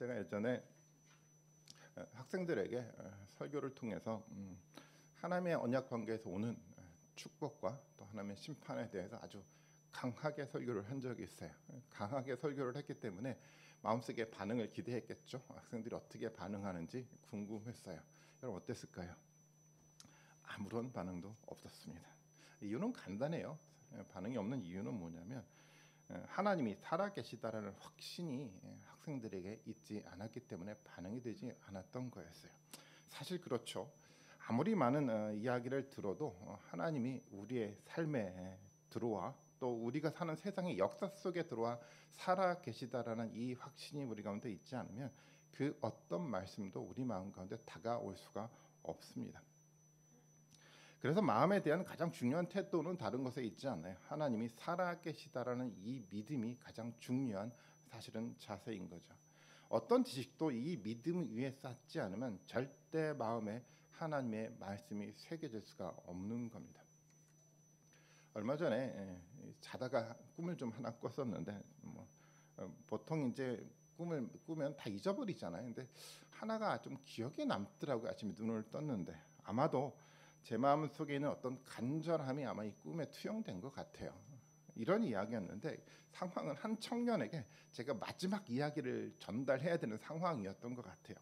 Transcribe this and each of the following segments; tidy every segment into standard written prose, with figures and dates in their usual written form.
제가 예전에 학생들에게 설교를 통해서 하나님의 언약 관계에서 오는 축복과 또 하나님의 심판에 대해서 아주 강하게 설교를 한 적이 있어요. 강하게 설교를 했기 때문에 마음속에 반응을 기대했겠죠. 학생들이 어떻게 반응하는지 궁금했어요. 여러분 어땠을까요? 아무런 반응도 없었습니다. 이유는 간단해요. 반응이 없는 이유는 뭐냐면 하나님이 살아계시다라는 확신이 학생들에게 있지 않았기 때문에 반응이 되지 않았던 거였어요. 사실 그렇죠. 아무리 많은 이야기를 들어도 하나님이 우리의 삶에 들어와 또 우리가 사는 세상의 역사 속에 들어와 살아계시다라는 이 확신이 우리 가운데 있지 않으면 그 어떤 말씀도 우리 마음 가운데 다가올 수가 없습니다. 그래서 마음에 대한 가장 중요한 태도는 다른 것에 있지 않아요. 하나님이 살아계시다라는 이 믿음이 가장 중요한 사실은 자세인 거죠. 어떤 지식도 이 믿음 위에 쌓지 않으면 절대 마음에 하나님의 말씀이 새겨질 수가 없는 겁니다. 얼마 전에 자다가 꿈을 좀 하나 꿨었는데 보통 이제 꿈을 꾸면 다 잊어버리잖아요. 근데 하나가 좀 기억에 남더라고요. 아침에 눈을 떴는데 아마도 제 마음 속에 있는 어떤 간절함이 아마 이 꿈에 투영된 것 같아요. 이런 이야기였는데 상황은 한 청년에게 제가 마지막 이야기를 전달해야 되는 상황이었던 것 같아요.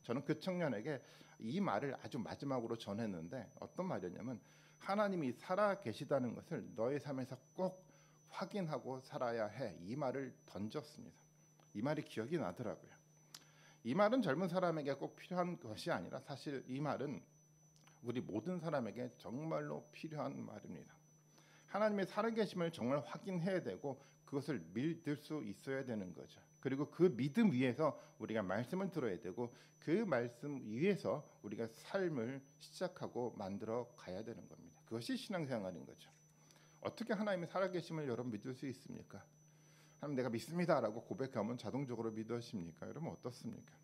저는 그 청년에게 이 말을 아주 마지막으로 전했는데 어떤 말이었냐면 하나님이 살아 계시다는 것을 너의 삶에서 꼭 확인하고 살아야 해. 이 말을 던졌습니다. 이 말이 기억이 나더라고요. 이 말은 젊은 사람에게 꼭 필요한 것이 아니라 사실 이 말은 우리 모든 사람에게 정말로 필요한 말입니다. 하나님의 살아계심을 정말 확인해야 되고 그것을 믿을 수 있어야 되는 거죠. 그리고 그 믿음 위에서 우리가 말씀을 들어야 되고 그 말씀 위에서 우리가 삶을 시작하고 만들어 가야 되는 겁니다. 그것이 신앙생활인 거죠. 어떻게 하나님의 살아계심을 여러분 믿을 수 있습니까? 하나님 내가 믿습니다라고 고백하면 자동적으로 믿으십니까? 여러분 어떻습니까?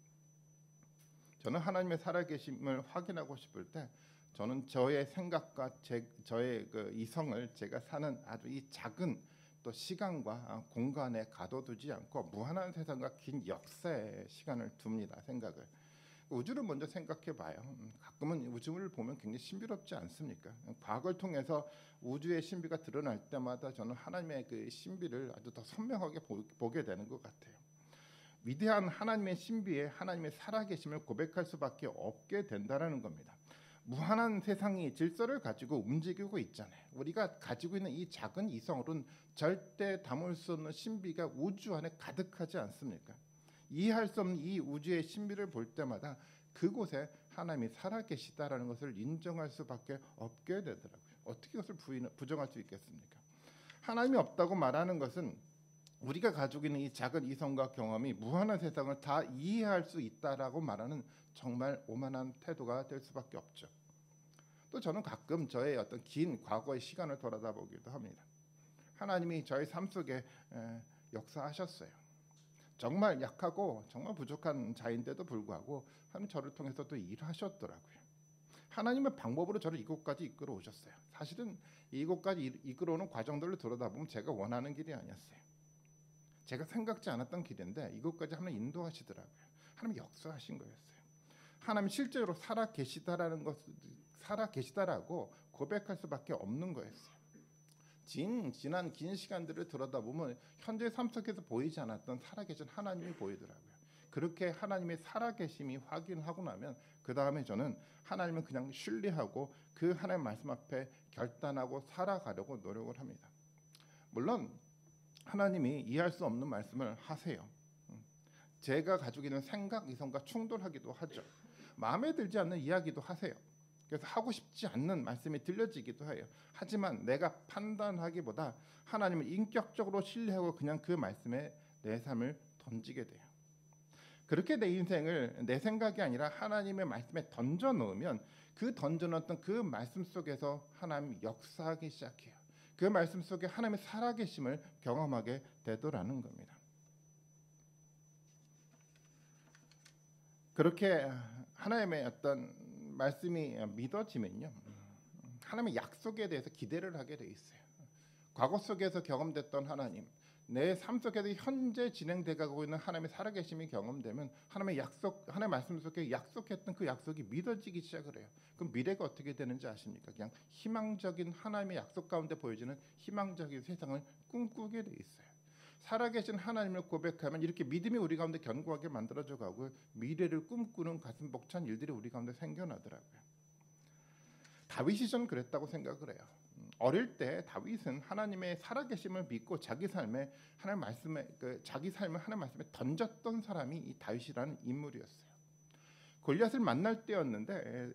저는 하나님의 살아계심을 확인하고 싶을 때 저는 저의 생각과 저의 그 이성을 제가 사는 아주 이 작은 또 시간과 공간에 가둬두지 않고 무한한 세상과 긴 역사의 시간을 둡니다. 생각을. 우주를 먼저 생각해 봐요. 가끔은 우주를 보면 굉장히 신비롭지 않습니까? 과거를 통해서 우주의 신비가 드러날 때마다 저는 하나님의 그 신비를 아주 더 선명하게 보게 되는 것 같아요. 위대한 하나님의 신비에 하나님의 살아계심을 고백할 수밖에 없게 된다는 겁니다. 무한한 세상이 질서를 가지고 움직이고 있잖아요. 우리가 가지고 있는 이 작은 이성으로는 절대 담을 수 없는 신비가 우주 안에 가득하지 않습니까? 이해할 수 없는 이 우주의 신비를 볼 때마다 그곳에 하나님이 살아계시다라는 것을 인정할 수밖에 없게 되더라고요. 어떻게 그것을 부정할 수 있겠습니까? 하나님이 없다고 말하는 것은 우리가 가지고 있는 이 작은 이성과 경험이 무한한 세상을 다 이해할 수 있다라고 말하는 정말 오만한 태도가 될 수밖에 없죠. 또 저는 가끔 저의 어떤 긴 과거의 시간을 돌아다 보기도 합니다. 하나님이 저의 삶 속에 역사하셨어요. 정말 약하고 정말 부족한 자인데도 불구하고 하나님 저를 통해서 또 일하셨더라고요. 하나님의 방법으로 저를 이곳까지 이끌어 오셨어요. 사실은 이곳까지 이끌어오는 과정들을 들여다보면 제가 원하는 길이 아니었어요. 제가 생각지 않았던 길인데 이곳까지 하나님 인도하시더라고요. 하나님 역사하신 거였어요. 하나님 실제로 살아계시다라고 고백할 수밖에 없는 거였어요. 지난 긴 시간들을 들여다보면 현재 삶 속에서 보이지 않았던 살아계신 하나님이 보이더라고요. 그렇게 하나님의 살아계심이 확인하고 나면 그 다음에 저는 하나님을 그냥 신뢰하고 그 하나님 말씀 앞에 결단하고 살아가려고 노력을 합니다. 물론 하나님이 이해할 수 없는 말씀을 하세요. 제가 가지고 있는 생각 이성과 충돌하기도 하죠. 마음에 들지 않는 이야기도 하세요. 그래서 하고 싶지 않는 말씀이 들려지기도 해요. 하지만 내가 판단하기보다 하나님을 인격적으로 신뢰하고 그냥 그 말씀에 내 삶을 던지게 돼요. 그렇게 내 인생을 내 생각이 아니라 하나님의 말씀에 던져 놓으면 그 던져놓았던 그 말씀 속에서 하나님이 역사하기 시작해요. 그 말씀 속에 하나님의 살아계심을 경험하게 되더라는 겁니다. 그렇게 하나님의 어떤 말씀이 믿어지면요, 하나님의 약속에 대해서 기대를 하게 돼 있어요. 과거 속에서 경험됐던 하나님, 내 삶 속에서 현재 진행돼가고 있는 하나님의 살아계심이 경험되면 하나님의 약속, 하나님의 말씀 속에 약속했던 그 약속이 믿어지기 시작을 해요. 그럼 미래가 어떻게 되는지 아십니까? 그냥 희망적인 하나님의 약속 가운데 보여지는 희망적인 세상을 꿈꾸게 돼 있어요. 살아계신 하나님을 고백하면 이렇게 믿음이 우리 가운데 견고하게 만들어져 가고 미래를 꿈꾸는 가슴 벅찬 일들이 우리 가운데 생겨나더라고요. 다윗이 전 그랬다고 생각을 해요. 어릴 때 다윗은 하나님의 살아계심을 믿고 자기 삶에 하나님 말씀에 자기 삶을 하나님 말씀에 던졌던 사람이 이 다윗이라는 인물이었어요. 골리앗을 만날 때였는데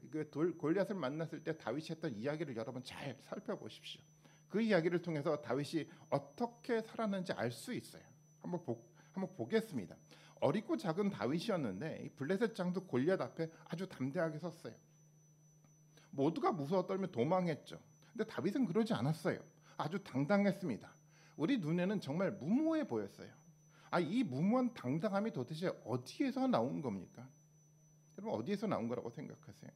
골리앗을 만났을 때 다윗이 했던 이야기를 여러분 잘 살펴보십시오. 그 이야기를 통해서 다윗이 어떻게 살았는지 알 수 있어요. 한번 보겠습니다. 어리고 작은 다윗이었는데 이 블레셋 장수 골리앗 앞에 아주 담대하게 섰어요. 모두가 무서워 떨며 도망했죠. 근데 다윗은 그러지 않았어요. 아주 당당했습니다. 우리 눈에는 정말 무모해 보였어요. 이 무모한 당당함이 도대체 어디에서 나온 겁니까? 여러분 어디에서 나온 거라고 생각하세요?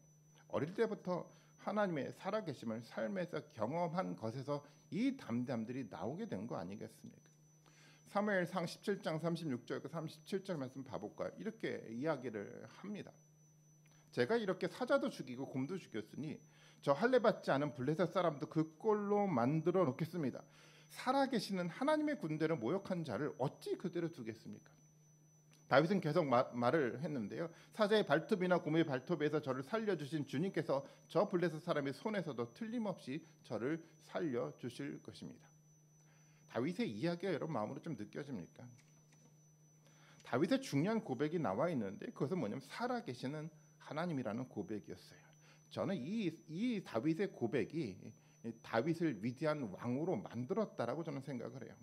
어릴 때부터 하나님의 살아계심을 삶에서 경험한 것에서 이 담대함들이 나오게 된 거 아니겠습니까? 사무엘상 17장 36절 37절 말씀 봐볼까요? 이렇게 이야기를 합니다. 제가 이렇게 사자도 죽이고 곰도 죽였으니 저 할례 받지 않은 블레셋 사람도 그 꼴로 만들어 놓겠습니다. 살아계시는 하나님의 군대를 모욕한 자를 어찌 그대로 두겠습니까? 다윗은 계속 말을 했는데요. 사자의 발톱이나 곰의 발톱에서 저를 살려주신 주님께서 저 블레셋 사람의 손에서도 틀림없이 저를 살려주실 것입니다. 다윗의 이야기가 여러분 마음으로 좀 느껴집니까? 다윗의 중요한 고백이 나와 있는데 그것은 뭐냐면 살아계시는 하나님이라는 고백이었어요. 저는 이 다윗의 고백이 다윗을 위대한 왕으로 만들었다라고 저는 생각을 해요.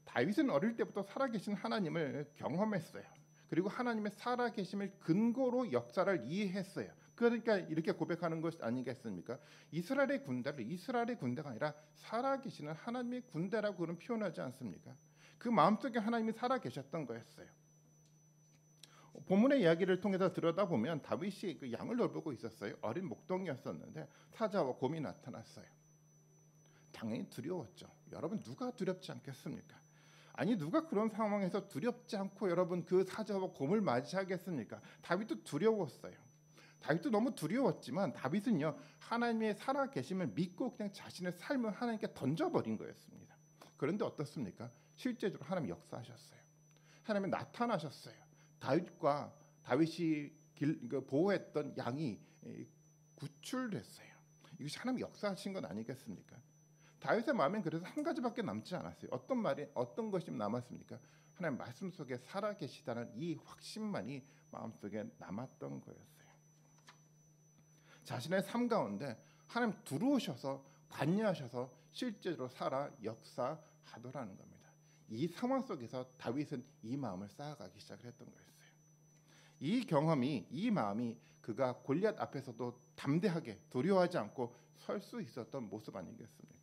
다윗은 어릴 때부터 살아계신 하나님을 경험했어요. 그리고 하나님의 살아계심을 근거로 역사를 이해했어요. 그러니까 이렇게 고백하는 것 아니겠습니까? 이스라엘의 군대가 아니라 살아계시는 하나님의 군대라고 그런 표현하지 않습니까? 그 마음속에 하나님이 살아계셨던 거였어요. 본문의 이야기를 통해서 들여다보면 다윗이 그 양을 돌보고 있었어요. 어린 목동이었었는데 사자와 곰이 나타났어요. 당연히 두려웠죠. 여러분 누가 두렵지 않겠습니까? 누가 그런 상황에서 두렵지 않고 여러분 그 사자와 곰을 맞이하겠습니까? 다윗도 두려웠어요. 다윗도 너무 두려웠지만 다윗은요 하나님의 살아계심을 믿고 그냥 자신의 삶을 하나님께 던져버린 거였습니다. 그런데 어떻습니까? 실제적으로 하나님 역사하셨어요. 하나님이 나타나셨어요. 다윗이 보호했던 양이 구출됐어요. 이것이 하나님 역사하신 건 아니겠습니까? 다윗의 마음엔 그래서 한 가지밖에 남지 않았어요. 어떤 것이 남았습니까? 하나님 말씀 속에 살아계시다는 이 확신만이 마음속에 남았던 거였어요. 자신의 삶 가운데 하나님 들어오셔서 관여하셔서 실제로 살아 역사하더라는 겁니다. 이 상황 속에서 다윗은 이 마음을 쌓아가기 시작을 했던 거였어요. 이 경험이, 이 마음이 그가 골리앗 앞에서도 담대하게 두려워하지 않고 설 수 있었던 모습 아니겠습니까?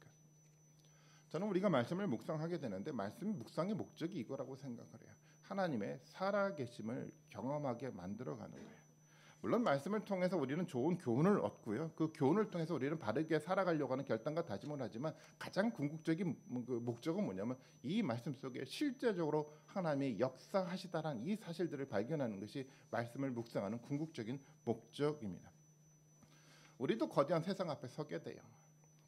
저는 우리가 말씀을 묵상하게 되는데 말씀 묵상의 목적이 이거라고 생각을 해요. 하나님의 살아계심을 경험하게 만들어가는 거예요. 물론 말씀을 통해서 우리는 좋은 교훈을 얻고요. 그 교훈을 통해서 우리는 바르게 살아가려고 하는 결단과 다짐을 하지만 가장 궁극적인 목적은 뭐냐면 이 말씀 속에 실제적으로 하나님의 역사하시다라는 이 사실들을 발견하는 것이 말씀을 묵상하는 궁극적인 목적입니다. 우리도 거대한 세상 앞에 서게 돼요.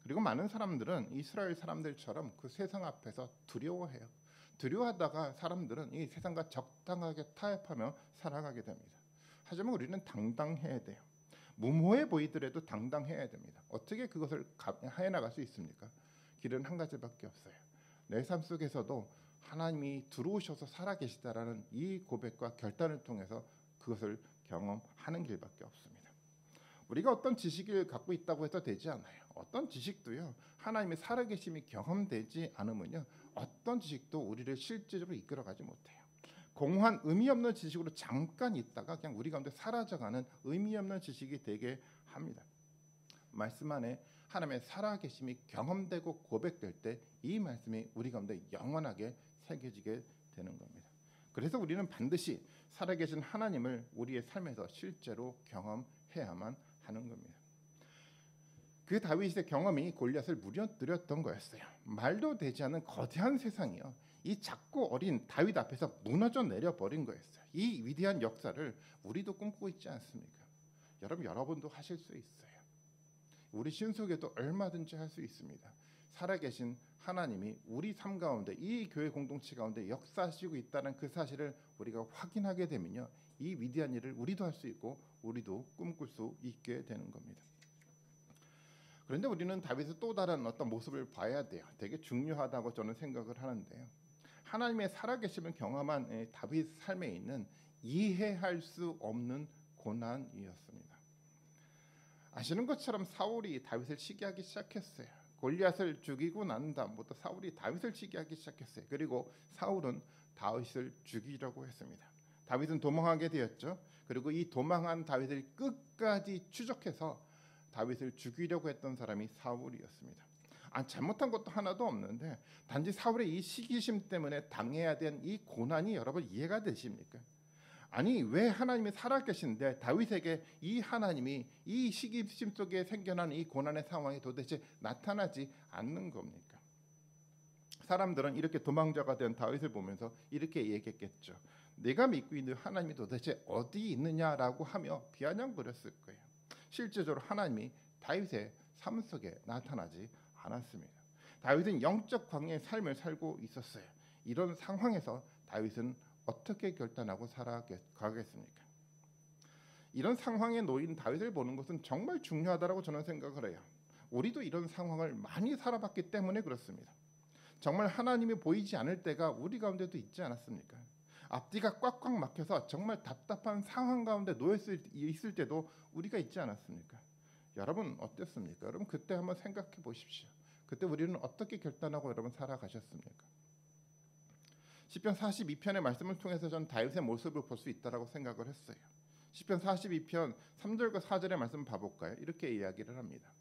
그리고 많은 사람들은 이스라엘 사람들처럼 그 세상 앞에서 두려워해요. 두려워하다가 사람들은 이 세상과 적당하게 타협하며 살아가게 됩니다. 하지만 우리는 당당해야 돼요. 무모해 보이더라도 당당해야 됩니다. 어떻게 그것을 해나갈 수 있습니까? 길은 한 가지밖에 없어요. 내 삶 속에서도 하나님이 들어오셔서 살아계시다라는 이 고백과 결단을 통해서 그것을 경험하는 길밖에 없습니다. 우리가 어떤 지식을 갖고 있다고 해서 되지 않아요. 어떤 지식도요. 하나님의 살아계심이 경험되지 않으면요. 어떤 지식도 우리를 실제적으로 이끌어가지 못해요. 공허한 의미 없는 지식으로 잠깐 있다가 그냥 우리 가운데 사라져가는 의미 없는 지식이 되게 합니다. 말씀 안에 하나님의 살아계심이 경험되고 고백될 때 이 말씀이 우리 가운데 영원하게 새겨지게 되는 겁니다. 그래서 우리는 반드시 살아계신 하나님을 우리의 삶에서 실제로 경험해야만 하는 겁니다. 그 다윗의 경험이 골리앗을 무너뜨렸던 거였어요. 말도 되지 않는 거대한 세상이요. 이 작고 어린 다윗 앞에서 무너져 내려 버린 거였어요. 이 위대한 역사를 우리도 꿈꾸고 있지 않습니까? 여러분도 하실 수 있어요. 우리 신속에도 얼마든지 할 수 있습니다. 살아계신 하나님이 우리 삶 가운데, 이 교회 공동체 가운데 역사하시고 있다는 그 사실을 우리가 확인하게 되면요, 이 위대한 일을 우리도 할 수 있고 우리도 꿈꿀 수 있게 되는 겁니다. 그런데 우리는 다윗의 또 다른 어떤 모습을 봐야 돼요. 되게 중요하다고 저는 생각을 하는데요. 하나님의 살아계심을 경험한 다윗 삶에 있는 이해할 수 없는 고난이었습니다. 아시는 것처럼 사울이 다윗을 시기하기 시작했어요. 골리앗을 죽이고 난 다음부터 사울이 다윗을 시기하기 시작했어요. 그리고 사울은 다윗을 죽이려고 했습니다. 다윗은 도망하게 되었죠. 그리고 이 도망한 다윗을 끝까지 추적해서 다윗을 죽이려고 했던 사람이 사울이었습니다. 잘못한 것도 하나도 없는데 단지 사울의 이 시기심 때문에 당해야 된 이 고난이 여러분 이해가 되십니까? 아니 왜 하나님이 살아계신데 다윗에게 이 하나님이 이 시기심 속에 생겨난 이 고난의 상황이 도대체 나타나지 않는 겁니까? 사람들은 이렇게 도망자가 된 다윗을 보면서 이렇게 얘기했겠죠. 내가 믿고 있는 하나님이 도대체 어디 있느냐라고 하며 비아냥거렸을 거예요. 실제적으로 하나님이 다윗의 삶 속에 나타나지 않았습니다. 다윗은 영적 광야의 삶을 살고 있었어요. 이런 상황에서 다윗은 어떻게 결단하고 살아가겠습니까? 이런 상황에 놓인 다윗을 보는 것은 정말 중요하다고 저는 생각을 해요. 우리도 이런 상황을 많이 살아봤기 때문에 그렇습니다. 정말 하나님이 보이지 않을 때가 우리 가운데도 있지 않았습니까? 앞뒤가 꽉꽉 막혀서 정말 답답한 상황 가운데 놓여 있을 때도 우리가 있지 않았습니까? 여러분 어땠습니까? 여러분 그때 한번 생각해 보십시오. 그때 우리는 어떻게 결단하고 여러분 살아가셨습니까? 시편 42편의 말씀을 통해서 전 다윗의 모습을 볼 수 있다라고 생각을 했어요. 시편 42편 3절과 4절의 말씀 봐볼까요? 이렇게 이야기를 합니다.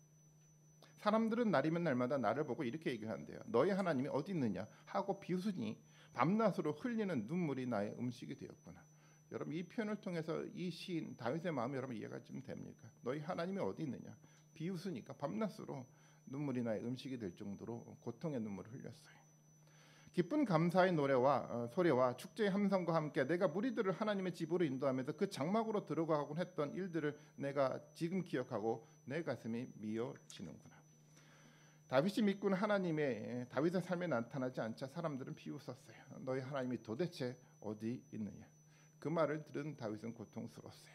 사람들은 날이면 날마다 나를 보고 이렇게 얘기한대요. 너희 하나님이 어디 있느냐 하고 비웃으니 밤낮으로 흘리는 눈물이 나의 음식이 되었구나. 여러분 이 표현을 통해서 이 시인 다윗의 마음이 여러분 이해가 좀 됩니까? 너희 하나님이 어디 있느냐 비웃으니까 밤낮으로 눈물이 나의 음식이 될 정도로 고통의 눈물을 흘렸어요. 기쁜 감사의 노래와 소리와 축제의 함성과 함께 내가 무리들을 하나님의 집으로 인도하면서 그 장막으로 들어가곤 했던 일들을 내가 지금 기억하고 내 가슴이 미어지는구나. 다윗이 믿고는 하나님의 다윗의 삶에 나타나지 않자 사람들은 비웃었어요. 너희 하나님이 도대체 어디 있느냐. 그 말을 들은 다윗은 고통스러웠어요.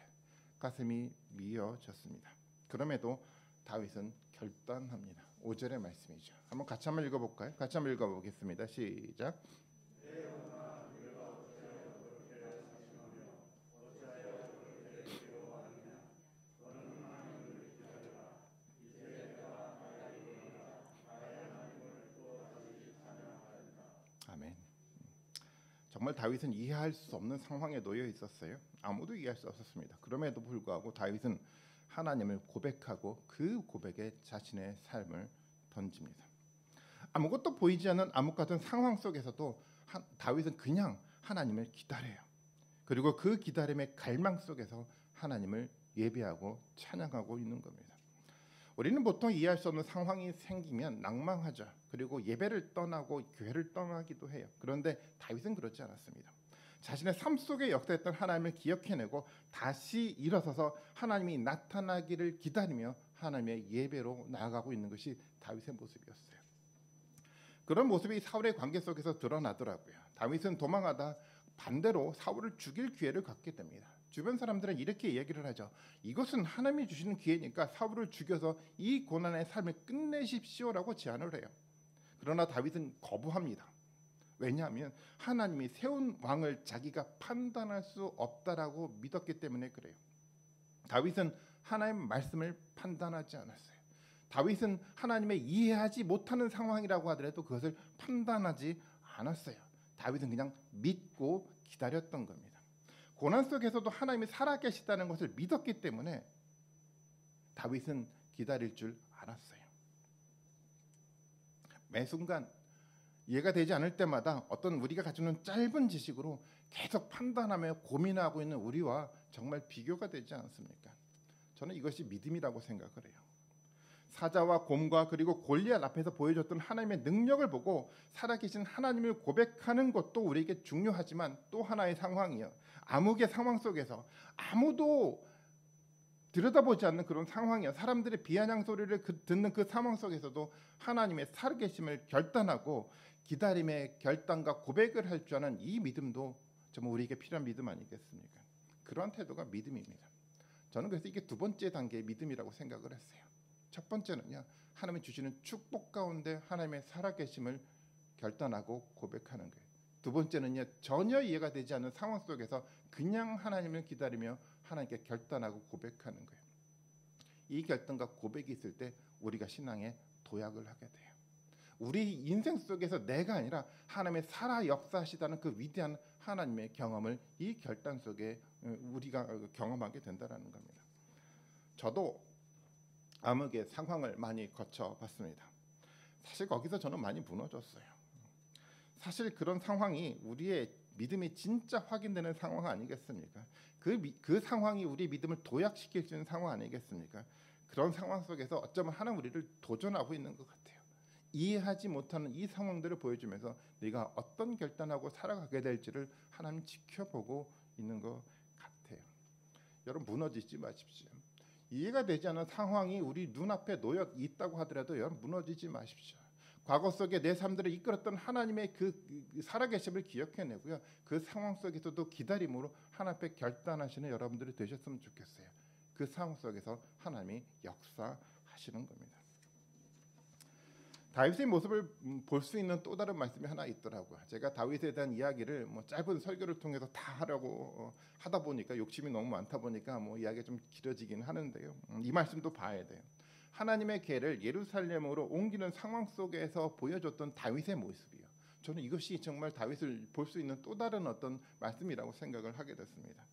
가슴이 미어졌습니다. 그럼에도 다윗은 결단합니다. 5절의 말씀이죠. 한번 같이 한번 읽어볼까요? 같이 한번 읽어보겠습니다. 시작. 아멘. 정말 다윗은 이해할 수 없는 상황에 놓여 있었어요. 아무도 이해할 수 없었습니다. 그럼에도 불구하고 다윗은 하나님을 고백하고 그 고백에 자신의 삶을 던집니다. 아무것도 보이지 않는 암흑 같은 상황 속에서도 다윗은 그냥 하나님을 기다려요. 그리고 그 기다림의 갈망 속에서 하나님을 예배하고 찬양하고 있는 겁니다. 우리는 보통 이해할 수 없는 상황이 생기면 낭망하죠. 그리고 예배를 떠나고 교회를 떠나기도 해요. 그런데 다윗은 그렇지 않았습니다. 자신의 삶 속에 역사했던 하나님을 기억해내고 다시 일어서서 하나님이 나타나기를 기다리며 하나님의 예배로 나아가고 있는 것이 다윗의 모습이었어요. 그런 모습이 사울의 관계 속에서 드러나더라고요. 다윗은 도망하다 반대로 사울을 죽일 기회를 갖게 됩니다. 주변 사람들은 이렇게 얘기를 하죠. 이것은 하나님이 주시는 기회니까 사울을 죽여서 이 고난의 삶을 끝내십시오라고 제안을 해요. 그러나 다윗은 거부합니다. 왜냐하면 하나님이 세운 왕을 자기가 판단할 수 없다라고 믿었기 때문에 그래요. 다윗은 하나님의 말씀을 판단하지 않았어요. 다윗은 하나님의 이해하지 못하는 상황이라고 하더라도 그것을 판단하지 않았어요. 다윗은 그냥 믿고 기다렸던 겁니다. 고난 속에서도 하나님이 살아계시다는 것을 믿었기 때문에 다윗은 기다릴 줄 알았어요. 매 순간 이해가 되지 않을 때마다 어떤 우리가 가지고 있는 짧은 지식으로 계속 판단하며 고민하고 있는 우리와 정말 비교가 되지 않습니까? 저는 이것이 믿음이라고 생각을 해요. 사자와 곰과 그리고 골리앗 앞에서 보여줬던 하나님의 능력을 보고 살아계신 하나님을 고백하는 것도 우리에게 중요하지만 또 하나의 상황이요. 암흑의 상황 속에서 아무도 들여다보지 않는 그런 상황이요. 사람들의 비아냥 소리를 듣는 그 상황 속에서도 하나님의 살아계심을 결단하고 기다림의 결단과 고백을 할 줄 아는 이 믿음도 정말 우리에게 필요한 믿음 아니겠습니까? 그러한 태도가 믿음입니다. 저는 그래서 이게 두 번째 단계의 믿음이라고 생각을 했어요. 첫 번째는요, 하나님이 주시는 축복 가운데 하나님의 살아계심을 결단하고 고백하는 거예요. 두 번째는요, 전혀 이해가 되지 않는 상황 속에서 그냥 하나님을 기다리며 하나님께 결단하고 고백하는 거예요. 이 결단과 고백이 있을 때 우리가 신앙에 도약을 하게 돼요. 우리 인생 속에서 내가 아니라 하나님의 살아 역사하시다는 그 위대한 하나님의 경험을 이 결단 속에 우리가 경험하게 된다는 겁니다. 저도 암흑의 상황을 많이 거쳐봤습니다. 사실 거기서 저는 많이 무너졌어요. 사실 그런 상황이 우리의 믿음이 진짜 확인되는 상황 아니겠습니까? 그 상황이 우리의 믿음을 도약시킬 수 있는 상황 아니겠습니까? 그런 상황 속에서 어쩌면 하나님 우리를 도전하고 있는 것 같아요. 이해하지 못하는 이 상황들을 보여주면서 네가 어떤 결단하고 살아가게 될지를 하나님 지켜보고 있는 것 같아요. 여러분 무너지지 마십시오. 이해가 되지 않는 상황이 우리 눈앞에 놓여 있다고 하더라도 여러분 무너지지 마십시오. 과거 속에 내 삶들을 이끌었던 하나님의 그 살아계심을 기억해내고요. 그 상황 속에서도 기다림으로 하나님 앞에 결단하시는 여러분들이 되셨으면 좋겠어요. 그 상황 속에서 하나님이 역사하시는 겁니다. 다윗의 모습을 볼 수 있는 또 다른 말씀이 하나 있더라고요. 제가 다윗에 대한 이야기를 짧은 설교를 통해서 다 하려고 하다 보니까 욕심이 너무 많다 보니까 이야기가 좀 길어지긴 하는데요. 이 말씀도 봐야 돼요. 하나님의 궤를 예루살렘으로 옮기는 상황 속에서 보여줬던 다윗의 모습이요. 저는 이것이 정말 다윗을 볼 수 있는 또 다른 어떤 말씀이라고 생각을 하게 됐습니다.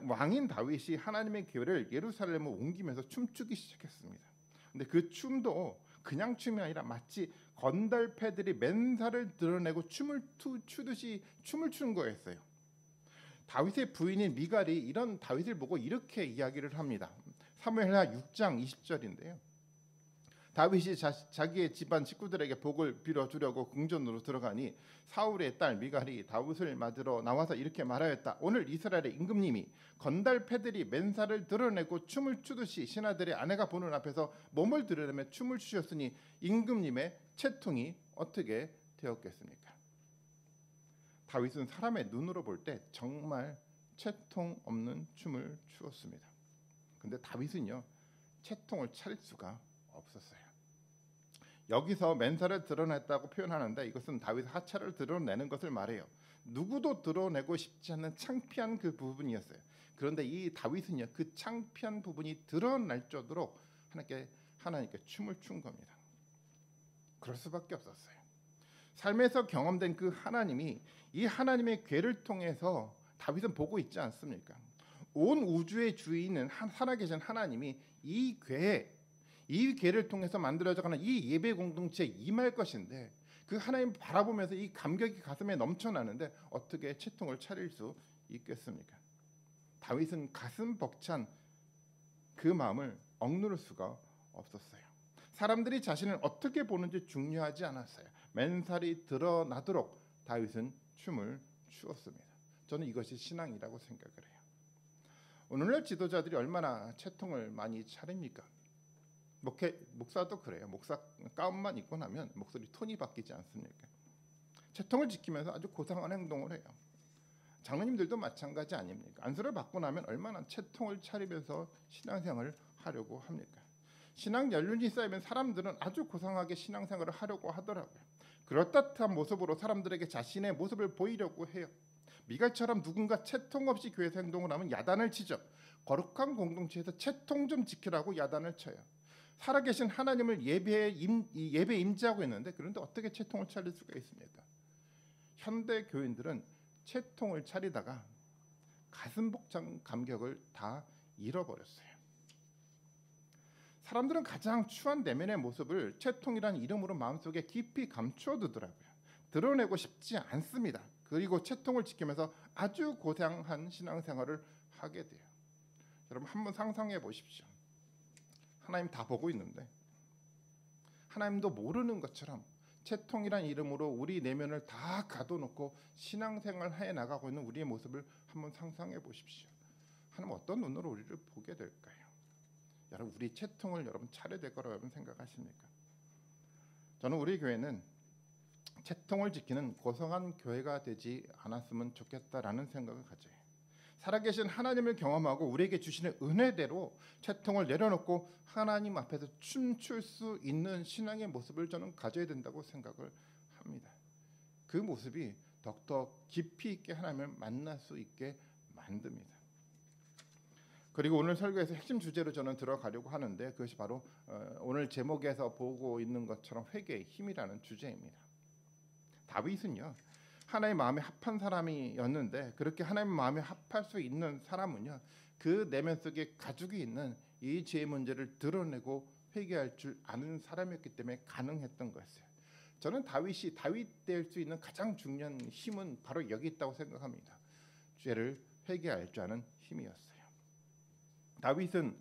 왕인 다윗이 하나님의 궤를 예루살렘으로 옮기면서 춤추기 시작했습니다. 근데 그 춤도 그냥 춤이 아니라 마치 건달패들이 맨살을 드러내고 춤을 추듯이 춤을 추는 거였어요. 다윗의 부인인 미갈이 이런 다윗을 보고 이렇게 이야기를 합니다. 사무엘하 6장 20절인데요. 다윗이 자기의 집안 식구들에게 복을 빌어주려고 궁전으로 들어가니 사울의 딸 미갈이 다윗을 맞으러 나와서 이렇게 말하였다. 오늘 이스라엘의 임금님이 건달패들이 맨살을 드러내고 춤을 추듯이 신하들의 아내가 보는 앞에서 몸을 드러내며 춤을 추셨으니 임금님의 채통이 어떻게 되었겠습니까? 다윗은 사람의 눈으로 볼 때 정말 채통 없는 춤을 추었습니다. 근데 다윗은요, 채통을 차릴 수가 없었어요. 여기서 맨살을 드러냈다고 표현하는데 이것은 다윗 하체를 드러내는 것을 말해요. 누구도 드러내고 싶지 않는 창피한 그 부분이었어요. 그런데 이 다윗은요, 그 창피한 부분이 드러날 정도로 하나님께 춤을 춘 겁니다. 그럴 수밖에 없었어요. 삶에서 경험된 그 하나님이 이 하나님의 궤를 통해서 다윗은 보고 있지 않습니까? 온 우주의 주인은 살아계신 하나님이 이 궤를 통해서 만들어져가는 이 예배 공동체에 임할 것인데 그 하나님 바라보면서 이 감격이 가슴에 넘쳐나는데 어떻게 채통을 차릴 수 있겠습니까? 다윗은 가슴 벅찬 그 마음을 억누를 수가 없었어요. 사람들이 자신을 어떻게 보는지 중요하지 않았어요. 맨살이 드러나도록 다윗은 춤을 추었습니다. 저는 이것이 신앙이라고 생각을 해요. 오늘날 지도자들이 얼마나 채통을 많이 차립니까? 목사도 그래요. 목사 가운만 입고 나면 목소리 톤이 바뀌지 않습니까? 채통을 지키면서 아주 고상한 행동을 해요. 장로님들도 마찬가지 아닙니까? 안수를 받고 나면 얼마나 채통을 차리면서 신앙생활을 하려고 합니까? 신앙 연륜이 쌓이면 사람들은 아주 고상하게 신앙생활을 하려고 하더라고요. 그럴듯한 모습으로 사람들에게 자신의 모습을 보이려고 해요. 미갈처럼 누군가 채통 없이 교회에서 행동을 하면 야단을 치죠. 거룩한 공동체에서 채통 좀 지키라고 야단을 쳐요. 살아계신 하나님을 예배에 임재하고 있는데 그런데 어떻게 채통을 차릴 수가 있습니까? 현대 교인들은 채통을 차리다가 가슴 벅찬 감격을 다 잃어버렸어요. 사람들은 가장 추한 내면의 모습을 채통이라는 이름으로 마음속에 깊이 감추어두더라고요. 드러내고 싶지 않습니다. 그리고 채통을 지키면서 아주 고상한 신앙생활을 하게 돼요. 여러분 한번 상상해 보십시오. 하나님 다 보고 있는데 하나님도 모르는 것처럼 채통이란 이름으로 우리 내면을 다 가둬놓고 신앙생활 해 나가고 있는 우리의 모습을 한번 상상해 보십시오. 하나님 어떤 눈으로 우리를 보게 될까요? 여러분 우리 채통을 여러분 차례될 거라고 여러분 생각하십니까? 저는 우리 교회는 채통을 지키는 고성한 교회가 되지 않았으면 좋겠다라는 생각을 가져요. 살아계신 하나님을 경험하고 우리에게 주시는 은혜대로 채통을 내려놓고 하나님 앞에서 춤출 수 있는 신앙의 모습을 저는 가져야 된다고 생각을 합니다. 그 모습이 더욱더 깊이 있게 하나님을 만날 수 있게 만듭니다. 그리고 오늘 설교에서 핵심 주제로 저는 들어가려고 하는데 그것이 바로 오늘 제목에서 보고 있는 것처럼 회개의 힘이라는 주제입니다. 다윗은요 하나님의 마음에 합한 사람이었는데 그렇게 하나님의 마음에 합할 수 있는 사람은요 그 내면 속에 가지고 있는 이 죄의 문제를 드러내고 회개할 줄 아는 사람이었기 때문에 가능했던 거였어요. 저는 다윗이 다윗 될 수 있는 가장 중요한 힘은 바로 여기 있다고 생각합니다. 죄를 회개할 줄 아는 힘이었어요. 다윗은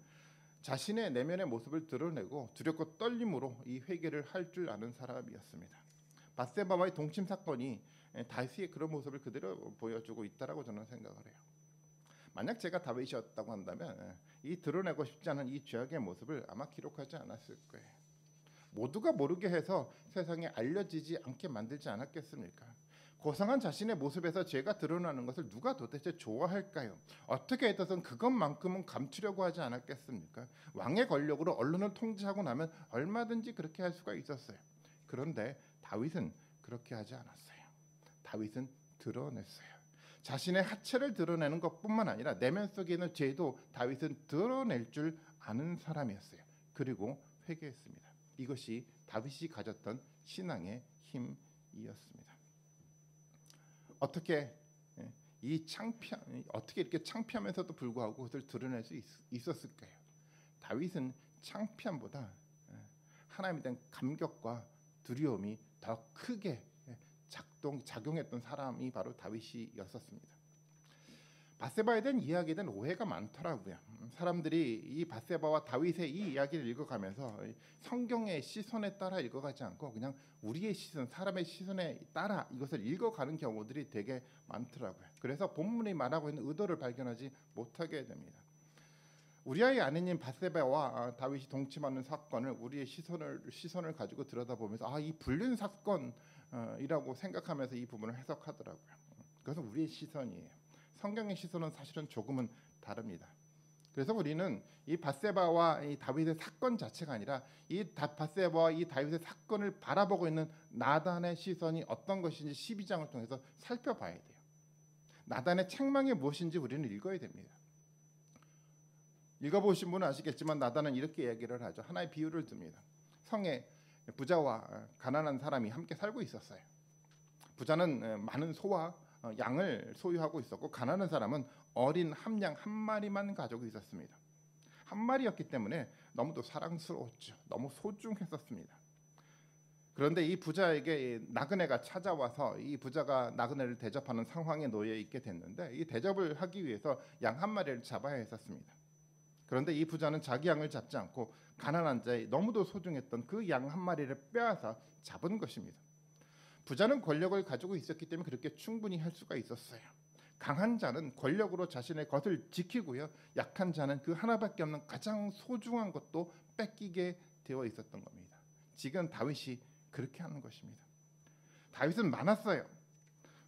자신의 내면의 모습을 드러내고 두렵고 떨림으로 이 회개를 할 줄 아는 사람이었습니다. 밧세바와의 동침 사건이 다윗의 그런 모습을 그대로 보여주고 있다라고 저는 생각을 해요. 만약 제가 다윗이었다고 한다면 이 드러내고 싶지 않은 이 죄악의 모습을 아마 기록하지 않았을 거예요. 모두가 모르게 해서 세상에 알려지지 않게 만들지 않았겠습니까? 고상한 자신의 모습에서 죄가 드러나는 것을 누가 도대체 좋아할까요? 어떻게 해서든 그것만큼은 감추려고 하지 않았겠습니까? 왕의 권력으로 언론을 통제하고 나면 얼마든지 그렇게 할 수가 있었어요. 그런데 다윗은 그렇게 하지 않았어요. 다윗은 드러냈어요. 자신의 하체를 드러내는 것뿐만 아니라 내면 속에 있는 죄도 다윗은 드러낼 줄 아는 사람이었어요. 그리고 회개했습니다. 이것이 다윗이 가졌던 신앙의 힘이었습니다. 어떻게 이렇게 창피하면서도 불구하고 그것을 드러낼 수 있었을까요? 다윗은 창피함보다 하나님에 대한 감격과 두려움이 더 크게 작용했던 사람이 바로 다윗이었습니다. 밧세바에 대한 이야기에 대한 오해가 많더라고요. 사람들이 이 밧세바와 다윗의 이 이야기를 읽어가면서 성경의 시선에 따라 읽어가지 않고 그냥 우리의 시선, 사람의 시선에 따라 이것을 읽어가는 경우들이 되게 많더라고요. 그래서 본문이 말하고 있는 의도를 발견하지 못하게 됩니다. 우리아의 아내님 밧세바와 다윗이 동침하는 사건을 우리의 시선을 가지고 들여다보면서 이 불륜 사건이라고 생각하면서 이 부분을 해석하더라고요. 그것은 우리의 시선이에요. 성경의 시선은 사실은 조금은 다릅니다. 그래서 우리는 이 밧세바와 이 다윗의 사건 자체가 아니라 이 밧세바와 이 다윗의 사건을 바라보고 있는 나단의 시선이 어떤 것인지 12장을 통해서 살펴봐야 돼요. 나단의 책망이 무엇인지 우리는 읽어야 됩니다. 읽어보신 분은 아시겠지만 나단은 이렇게 얘기를 하죠. 하나의 비유를 듭니다. 성에 부자와 가난한 사람이 함께 살고 있었어요. 부자는 많은 소와 양을 소유하고 있었고 가난한 사람은 어린 함양 한 마리만 가지고 있었습니다. 한 마리였기 때문에 너무도 사랑스러웠죠. 너무 소중했었습니다. 그런데 이 부자에게 나그네가 찾아와서 이 부자가 나그네를 대접하는 상황에 놓여 있게 됐는데 이 대접을 하기 위해서 양 한 마리를 잡아야 했었습니다. 그런데 이 부자는 자기 양을 잡지 않고 가난한 자의 너무도 소중했던 그 양 한 마리를 빼앗아 잡은 것입니다. 부자는 권력을 가지고 있었기 때문에 그렇게 충분히 할 수가 있었어요. 강한 자는 권력으로 자신의 것을 지키고요. 약한 자는 그 하나밖에 없는 가장 소중한 것도 뺏기게 되어 있었던 겁니다. 지금 다윗이 그렇게 하는 것입니다. 다윗은 많았어요.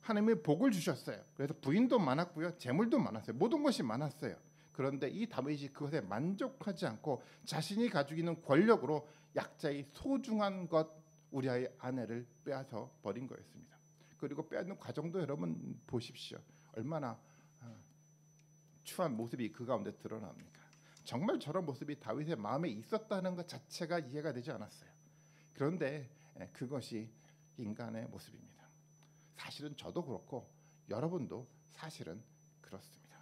하나님의 복을 주셨어요. 그래서 부인도 많았고요. 재물도 많았어요. 모든 것이 많았어요. 그런데 이 다윗이 그것에 만족하지 않고 자신이 가지고 있는 권력으로 약자의 소중한 것 우리아의 아내를 빼앗아 버린 거였습니다. 그리고 빼앗는 과정도 여러분 보십시오. 얼마나 추한 모습이 그 가운데 드러납니까? 정말 저런 모습이 다윗의 마음에 있었다는 것 자체가 이해가 되지 않았어요. 그런데 그것이 인간의 모습입니다. 사실은 저도 그렇고 여러분도 사실은 그렇습니다.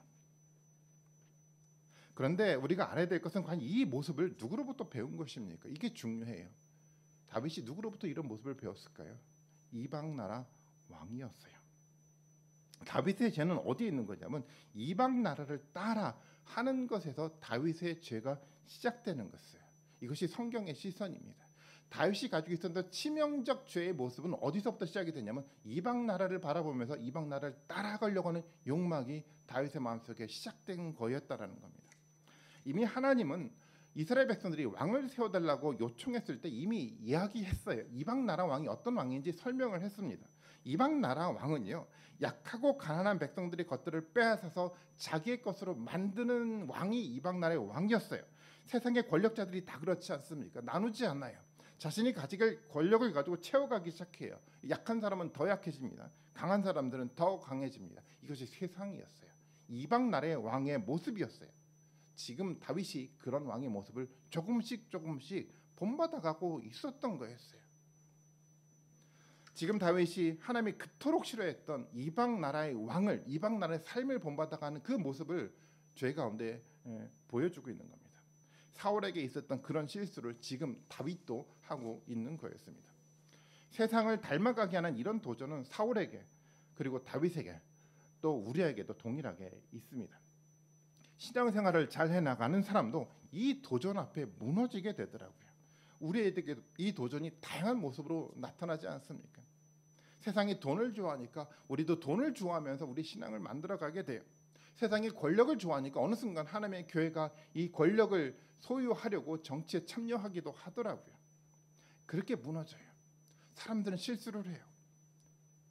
그런데 우리가 알아야 될 것은 과연 이 모습을 누구로부터 배운 것입니까? 이게 중요해요. 다윗이 누구로부터 이런 모습을 배웠을까요? 이방 나라 왕이었어요. 다윗의 죄는 어디에 있는 거냐면 이방 나라를 따라 하는 것에서 다윗의 죄가 시작되는 것이에요. 이것이 성경의 시선입니다. 다윗이 가지고 있었던 치명적 죄의 모습은 어디서부터 시작이 되냐면 이방 나라를 바라보면서 이방 나라를 따라가려고 하는 욕망이 다윗의 마음속에 시작된 거였다라는 겁니다. 이미 하나님은 이스라엘 백성들이 왕을 세워달라고 요청했을 때 이미 이야기했어요. 이방 나라 왕이 어떤 왕인지 설명을 했습니다. 이방 나라 왕은요, 약하고 가난한 백성들의 것들을 빼앗아서 자기의 것으로 만드는 왕이 이방 나라의 왕이었어요. 세상의 권력자들이 다 그렇지 않습니까? 나누지 않아요. 자신이 가질 권력을 가지고 채워가기 시작해요. 약한 사람은 더 약해집니다. 강한 사람들은 더 강해집니다. 이것이 세상이었어요. 이방 나라의 왕의 모습이었어요. 지금 다윗이 그런 왕의 모습을 조금씩 본받아가고 있었던 거였어요. 지금 다윗이 하나님이 그토록 싫어했던 이방 나라의 왕을, 이방 나라의 삶을 본받아가는 그 모습을 죄 가운데 보여주고 있는 겁니다. 사울에게 있었던 그런 실수를 지금 다윗도 하고 있는 거였습니다. 세상을 닮아가게 하는 이런 도전은 사울에게 그리고 다윗에게 또 우리에게도 동일하게 있습니다. 신앙생활을 잘 해나가는 사람도 이 도전 앞에 무너지게 되더라고요. 우리에게 이 도전이 다양한 모습으로 나타나지 않습니까? 세상이 돈을 좋아하니까 우리도 돈을 좋아하면서 우리 신앙을 만들어가게 돼요. 세상이 권력을 좋아하니까 어느 순간 하나님의 교회가 이 권력을 소유하려고 정치에 참여하기도 하더라고요. 그렇게 무너져요. 사람들은 실수를 해요.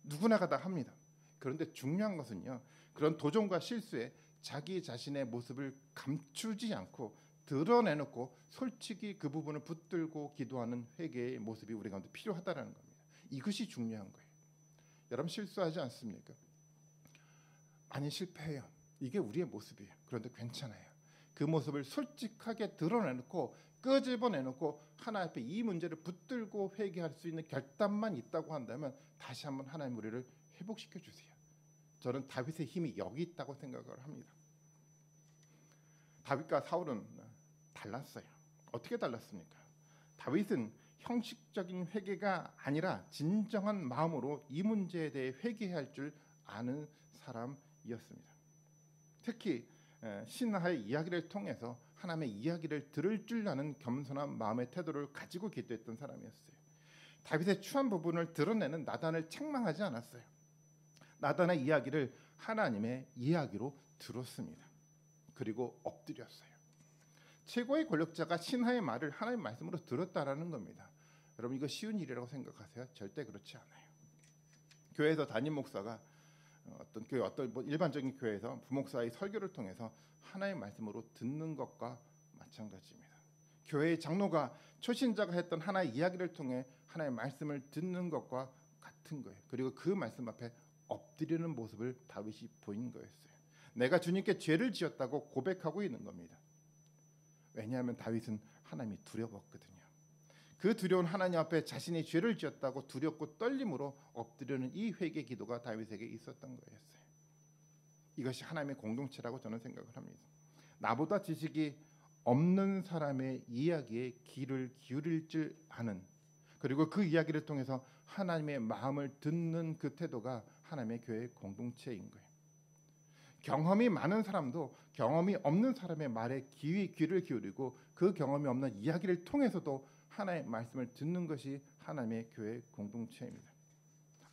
누구나가 다 합니다. 그런데 중요한 것은요, 그런 도전과 실수에 자기 자신의 모습을 감추지 않고 드러내놓고 솔직히 그 부분을 붙들고 기도하는 회개의 모습이 우리 가운데 필요하다는 겁니다. 이것이 중요한 거예요. 여러분 실수하지 않습니까? 많이 실패해요. 이게 우리의 모습이에요. 그런데 괜찮아요. 그 모습을 솔직하게 드러내놓고 끄집어내놓고 하나님 앞에 이 문제를 붙들고 회개할 수 있는 결단만 있다고 한다면 다시 한번 하나님 우리를 회복시켜 주세요. 저는 다윗의 힘이 여기 있다고 생각을 합니다. 다윗과 사울은 달랐어요. 어떻게 달랐습니까? 다윗은 형식적인 회개가 아니라 진정한 마음으로 이 문제에 대해 회개할 줄 아는 사람이었습니다. 특히 신하의 이야기를 통해서 하나님의 이야기를 들을 줄 아는 겸손한 마음의 태도를 가지고 기도했던 사람이었어요. 다윗의 추한 부분을 드러내는 나단을 책망하지 않았어요. 나단의 이야기를 하나님의 이야기로 들었습니다. 그리고 엎드렸어요. 최고의 권력자가 신하의 말을 하나님의 말씀으로 들었다라는 겁니다. 여러분 이거 쉬운 일이라고 생각하세요? 절대 그렇지 않아요. 교회에서 담임 목사가 어떤 일반적인 교회에서 부목사의 설교를 통해서 하나님의 말씀으로 듣는 것과 마찬가지입니다. 교회의 장로가 초신자가 했던 하나의 이야기를 통해 하나님의 말씀을 듣는 것과 같은 거예요. 그리고 그 말씀 앞에 엎드리는 모습을 다윗이 보인 거였어요. 내가 주님께 죄를 지었다고 고백하고 있는 겁니다. 왜냐하면 다윗은 하나님이 두려웠거든요. 그 두려운 하나님 앞에 자신이 죄를 지었다고 두렵고 떨림으로 엎드리는 이 회개 기도가 다윗에게 있었던 거였어요. 이것이 하나님의 공동체라고 저는 생각을 합니다. 나보다 지식이 없는 사람의 이야기에 귀를 기울일 줄 아는, 그리고 그 이야기를 통해서 하나님의 마음을 듣는 그 태도가 하나님의 교회의 공동체인 거예요. 경험이 많은 사람도 경험이 없는 사람의 말에 귀를 기울이고 그 경험이 없는 이야기를 통해서도 하나님의 말씀을 듣는 것이 하나님의 교회 공동체입니다.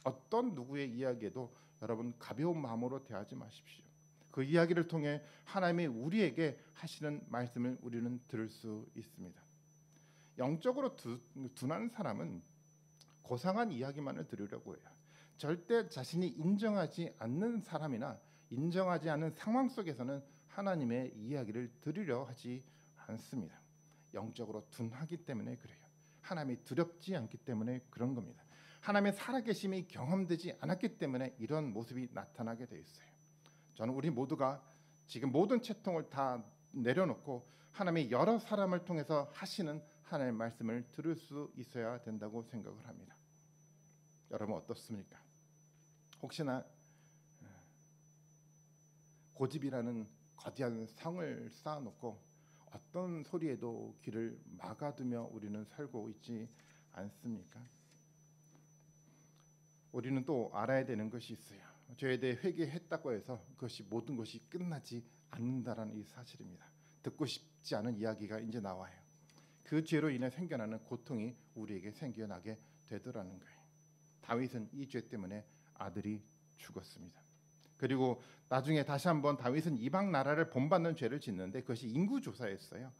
어떤 누구의 이야기에도 여러분 가벼운 마음으로 대하지 마십시오. 그 이야기를 통해 하나님이 우리에게 하시는 말씀을 우리는 들을 수 있습니다. 영적으로 둔한 사람은 고상한 이야기만을 들으려고 해요. 절대 자신이 인정하지 않는 사람이나 인정하지 않는 상황 속에서는 하나님의 이야기를 들으려 하지 않습니다. 영적으로 둔하기 때문에 그래요. 하나님이 두렵지 않기 때문에 그런 겁니다. 하나님의 살아계심이 경험되지 않았기 때문에 이런 모습이 나타나게 돼 있어요. 저는 우리 모두가 지금 모든 채통을 다 내려놓고 하나님의 여러 사람을 통해서 하시는 하나님의 말씀을 들을 수 있어야 된다고 생각을 합니다. 여러분 어떻습니까? 혹시나 고집이라는 거대한 성을 쌓아놓고 어떤 소리에도 귀를 막아두며 우리는 살고 있지 않습니까? 우리는 또 알아야 되는 것이 있어요. 죄에 대해 회개했다고 해서 그것이 모든 것이 끝나지 않는다라는 이 사실입니다. 듣고 싶지 않은 이야기가 이제 나와요. 그 죄로 인해 생겨나는 고통이 우리에게 생겨나게 되더라는 거예요. 다윗은 이 죄 때문에 아들이 죽었습니다. 그리고 나중에 다시 한번 다윗은 이방 나라를 본받는 죄를 짓는데 그것이 인구조사였어요.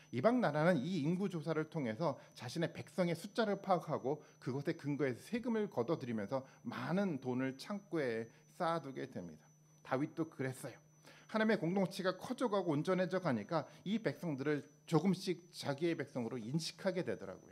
이방 나라는 이 인구조사를 통해서 자신의 백성의 숫자를 파악하고 그것에 근거해서 세금을 걷어들이면서 많은 돈을 창고에 쌓아두게 됩니다. 다윗도 그랬어요. 하나님의 공동체가 커져가고 온전해져 가니까 이 백성들을 조금씩 자기의 백성으로 인식하게 되더라고요.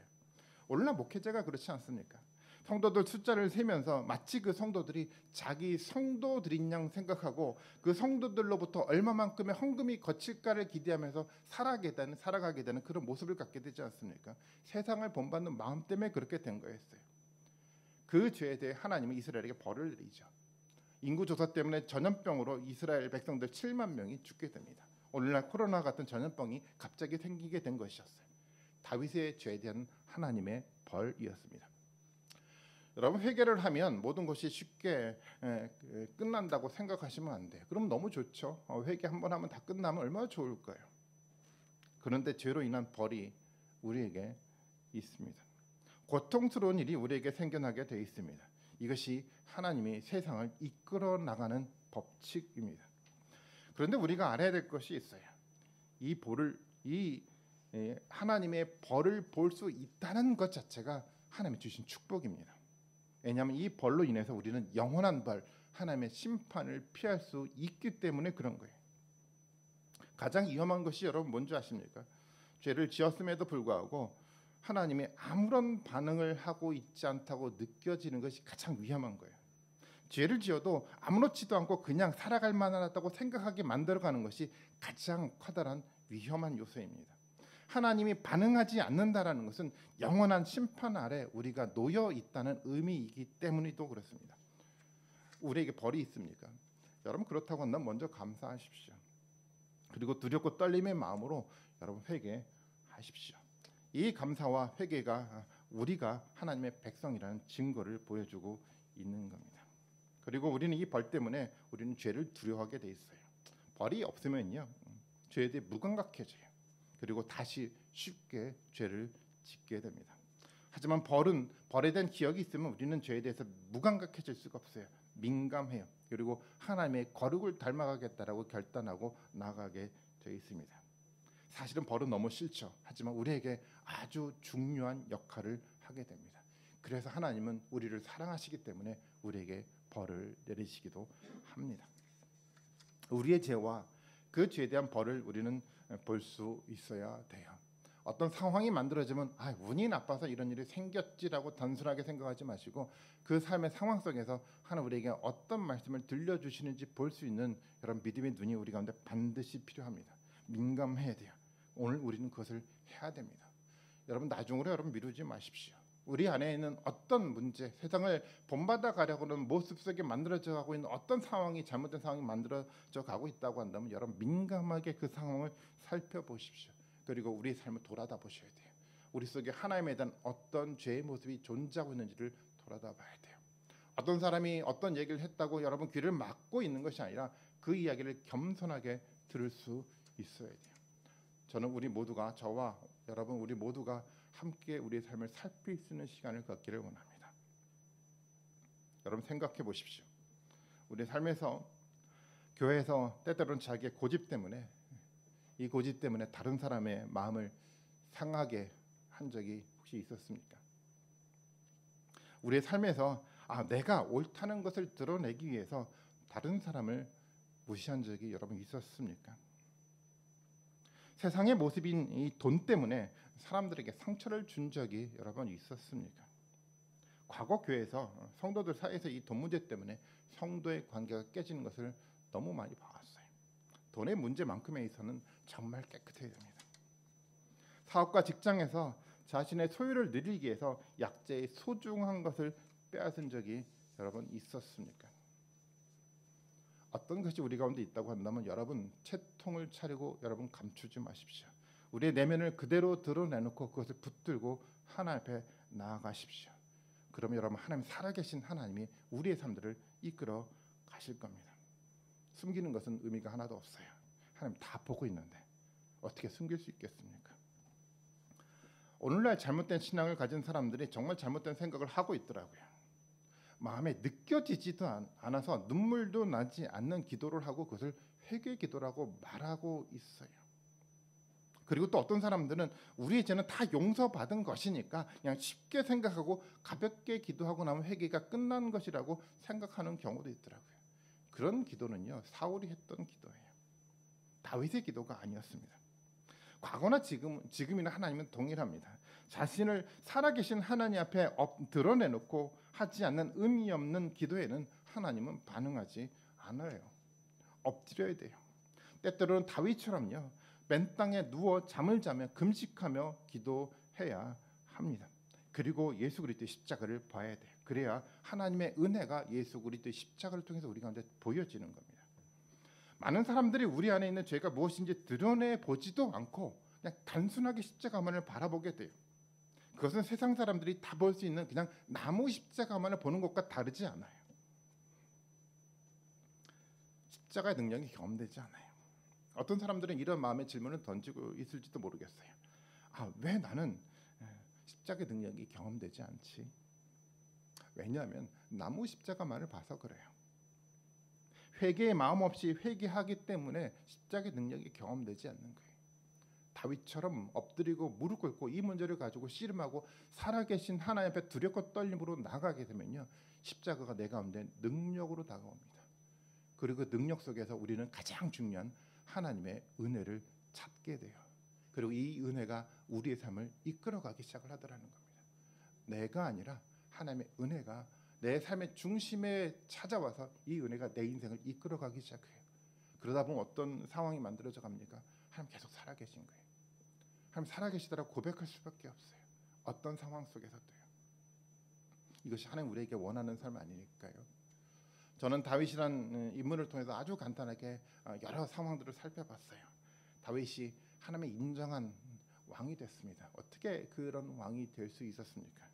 오늘날 목회자가 그렇지 않습니까? 성도들 숫자를 세면서 마치 그 성도들이 자기 성도들인 양 생각하고 그 성도들로부터 얼마만큼의 헌금이 거칠까를 기대하면서 살아가게 되는 그런 모습을 갖게 되지 않습니까? 세상을 본받는 마음 때문에 그렇게 된 거였어요. 그 죄에 대해 하나님은 이스라엘에게 벌을 내리죠. 인구조사 때문에 전염병으로 이스라엘 백성들 7만 명이 죽게 됩니다. 오늘날 코로나 같은 전염병이 갑자기 생기게 된 것이었어요. 다윗의 죄에 대한 하나님의 벌이었습니다. 여러분, 회개를 하면 모든 것이 쉽게 끝난다고 생각하시면 안 돼요. 그럼 너무 좋죠. 회개 한번 하면 다 끝나면 얼마나 좋을까요? 그런데 죄로 인한 벌이 우리에게 있습니다. 고통스러운 일이 우리에게 생겨나게 되어 있습니다. 이것이 하나님이 세상을 이끌어 나가는 법칙입니다. 그런데 우리가 알아야 될 것이 있어요. 이 하나님의 벌을 볼 수 있다는 것 자체가 하나님이 주신 축복입니다. 왜냐하면 이 벌로 인해서 우리는 영원한 벌, 하나님의 심판을 피할 수 있기 때문에 그런 거예요. 가장 위험한 것이 여러분 뭔지 아십니까? 죄를 지었음에도 불구하고 하나님이 아무런 반응을 하고 있지 않다고 느껴지는 것이 가장 위험한 거예요. 죄를 지어도 아무렇지도 않고 그냥 살아갈 만하다고 생각하게 만들어가는 것이 가장 커다란 위험한 요소입니다. 하나님이 반응하지 않는다라는 것은 영원한 심판 아래 우리가 놓여 있다는 의미이기 때문이도 그렇습니다. 우리에게 벌이 있습니까? 여러분, 그렇다고 한다면 먼저 감사하십시오. 그리고 두렵고 떨림의 마음으로 여러분 회개하십시오. 이 감사와 회개가 우리가 하나님의 백성이라는 증거를 보여주고 있는 겁니다. 그리고 우리는 이 벌 때문에 우리는 죄를 두려워하게 돼 있어요. 벌이 없으면요, 죄에 대해 무감각해져요. 그리고 다시 쉽게 죄를 짓게 됩니다. 하지만 벌에 대한 기억이 있으면 우리는 죄에 대해서 무감각해질 수가 없어요. 민감해요. 그리고 하나님의 거룩을 닮아가겠다라고 결단하고 나가게 되어 있습니다. 사실은 벌은 너무 싫죠. 하지만 우리에게 아주 중요한 역할을 하게 됩니다. 그래서 하나님은 우리를 사랑하시기 때문에 우리에게 벌을 내리시기도 합니다. 우리의 죄와 그 죄에 대한 벌을 우리는 볼 수 있어야 돼요. 어떤 상황이 만들어지면 운이 나빠서 이런 일이 생겼지라고 단순하게 생각하지 마시고 그 삶의 상황 속에서 하나님 우리에게 어떤 말씀을 들려주시는지 볼 수 있는 여러분 믿음의 눈이 우리 가운데 반드시 필요합니다. 민감해야 돼요. 오늘 우리는 그것을 해야 됩니다. 여러분, 나중으로 여러분 미루지 마십시오. 우리 안에 있는 어떤 문제, 세상을 본받아 가려고 하는 모습 속에 만들어져 가고 있는 어떤 상황이, 잘못된 상황이 만들어져 가고 있다고 한다면 여러분 민감하게 그 상황을 살펴보십시오. 그리고 우리의 삶을 돌아다 보셔야 돼요. 우리 속에 하나님에 대한 어떤 죄의 모습이 존재하고 있는지를 돌아다 봐야 돼요. 어떤 사람이 어떤 얘기를 했다고 여러분 귀를 막고 있는 것이 아니라 그 이야기를 겸손하게 들을 수 있어야 돼요. 저는 우리 모두가, 저와 여러분 우리 모두가 함께 우리의 삶을 살필 수 있는 시간을 갖기를 원합니다. 여러분 생각해 보십시오. 우리 삶에서, 교회에서 때때로는 자기의 고집 때문에, 이 고집 때문에 다른 사람의 마음을 상하게 한 적이 혹시 있었습니까? 우리의 삶에서 내가 옳다는 것을 드러내기 위해서 다른 사람을 무시한 적이 여러분 있었습니까? 세상의 모습인 이 돈 때문에 사람들에게 상처를 준 적이 여러분 있었습니까? 과거 교회에서 성도들 사이에서 이 돈 문제 때문에 성도의 관계가 깨지는 것을 너무 많이 봐왔어요. 돈의 문제만큼에 있어서는 정말 깨끗해야 됩니다. 사업과 직장에서 자신의 소유를 누리기 위해서 약자의 소중한 것을 빼앗은 적이 여러분 있었습니까? 어떤 것이 우리 가운데 있다고 한다면 여러분 채통을 차리고 여러분 감추지 마십시오. 우리의 내면을 그대로 드러내놓고 그것을 붙들고 하나님 앞에 나아가십시오. 그러면 여러분 하나님, 살아계신 하나님이 우리의 삶들을 이끌어 가실 겁니다. 숨기는 것은 의미가 하나도 없어요. 하나님 다 보고 있는데 어떻게 숨길 수 있겠습니까? 오늘날 잘못된 신앙을 가진 사람들이 정말 잘못된 생각을 하고 있더라고요. 마음에 느껴지지도 않아서 눈물도 나지 않는 기도를 하고 그것을 회개 기도라고 말하고 있어요. 그리고 또 어떤 사람들은 우리의 죄는 다 용서받은 것이니까 그냥 쉽게 생각하고 가볍게 기도하고 나면 회개가 끝난 것이라고 생각하는 경우도 있더라고요. 그런 기도는요, 사울이 했던 기도예요. 다윗의 기도가 아니었습니다. 과거나 지금이나 하나님은 동일합니다. 자신을 살아계신 하나님 앞에 드러내놓고 하지 않는 의미 없는 기도에는 하나님은 반응하지 않아요. 엎드려야 돼요. 때때로는 다윗처럼요, 맨 땅에 누워 잠을 자며 금식하며 기도해야 합니다. 그리고 예수 그리스도의 십자가를 봐야 돼요. 그래야 하나님의 은혜가 예수 그리스도의 십자가를 통해서 우리 가운데 보여지는 겁니다. 많은 사람들이 우리 안에 있는 죄가 무엇인지 드러내 보지도 않고 그냥 단순하게 십자가만을 바라보게 돼요. 그것은 세상 사람들이 다 볼 수 있는 그냥 나무 십자가만을 보는 것과 다르지 않아요. 십자가의 능력이 경험되지 않아요. 어떤 사람들은 이런 마음의 질문을 던지고 있을지도 모르겠어요. 왜 나는 십자가의 능력이 경험되지 않지? 왜냐하면 나무 십자가만을 봐서 그래요. 회개의 마음 없이 회개하기 때문에 십자가의 능력이 경험되지 않는 거예요. 다윗처럼 엎드리고 무릎 꿇고 이 문제를 가지고 씨름하고 살아계신 하나님 앞에 두렵고 떨림으로 나가게 되면요, 십자가가 내 가운데 능력으로 다가옵니다. 그리고 그 능력 속에서 우리는 가장 중요한 하나님의 은혜를 찾게 돼요. 그리고 이 은혜가 우리의 삶을 이끌어가기 시작을 하더라는 겁니다. 내가 아니라 하나님의 은혜가 내 삶의 중심에 찾아와서 이 은혜가 내 인생을 이끌어가기 시작해요. 그러다 보면 어떤 상황이 만들어져 갑니까? 하나님 계속 살아계신 거예요. 하나님 살아계시다라고 고백할 수밖에 없어요. 어떤 상황 속에서도요. 이것이 하나님 우리에게 원하는 삶 아니니까요. 저는 다윗이란 인물을 통해서 아주 간단하게 여러 상황들을 살펴봤어요. 다윗이 하나님의 인정한 왕이 됐습니다. 어떻게 그런 왕이 될 수 있었습니까?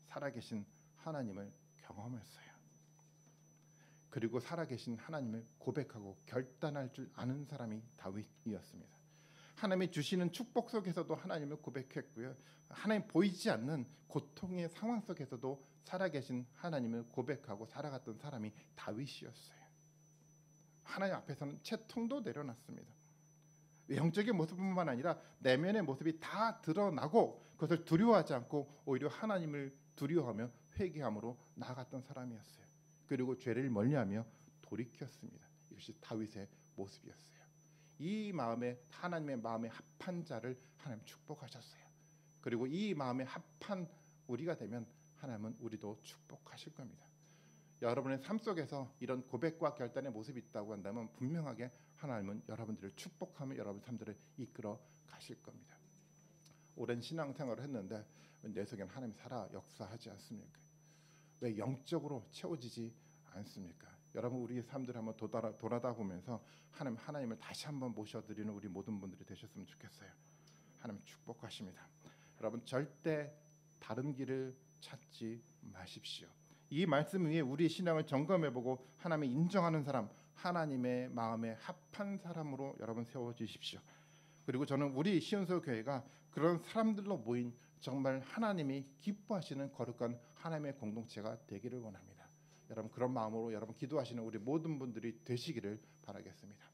살아계신 하나님을 경험했어요. 그리고 살아계신 하나님을 고백하고 결단할 줄 아는 사람이 다윗이었습니다. 하나님이 주시는 축복 속에서도 하나님을 고백했고요. 하나님 보이지 않는 고통의 상황 속에서도 살아계신 하나님을 고백하고 살아갔던 사람이 다윗이었어요. 하나님 앞에서는 채통도 내려놨습니다. 영적인 모습뿐만 아니라 내면의 모습이 다 드러나고 그것을 두려워하지 않고 오히려 하나님을 두려워하며 회개함으로 나아갔던 사람이었어요. 그리고 죄를 멀리하며 돌이켰습니다. 이것이 다윗의 모습이었어요. 이 마음에 하나님의 마음에 합한 자를 하나님 축복하셨어요. 그리고 이 마음에 합한 우리가 되면 하나님은 우리도 축복하실 겁니다. 여러분의 삶 속에서 이런 고백과 결단의 모습이 있다고 한다면 분명하게 하나님은 여러분들을 축복하며 여러분 삶들을 이끌어 가실 겁니다. 오랜 신앙생활을 했는데 내 속엔 하나님 살아 역사하지 않습니까? 왜 영적으로 채워지지 않습니까? 여러분 우리의 삶들 한번 돌아다 보면서 하나님을 다시 한번 모셔드리는 우리 모든 분들이 되셨으면 좋겠어요. 하나님 축복하십니다. 여러분 절대 다른 길을 찾지 마십시오. 이 말씀 위에 우리 신앙을 점검해보고 하나님을 인정하는 사람, 하나님의 마음에 합한 사람으로 여러분 세워주십시오. 그리고 저는 우리 시온서 교회가 그런 사람들로 모인 정말 하나님이 기뻐하시는 거룩한 하나님의 공동체가 되기를 원합니다. 여러분 그런 마음으로 여러분 기도하시는 우리 모든 분들이 되시기를 바라겠습니다.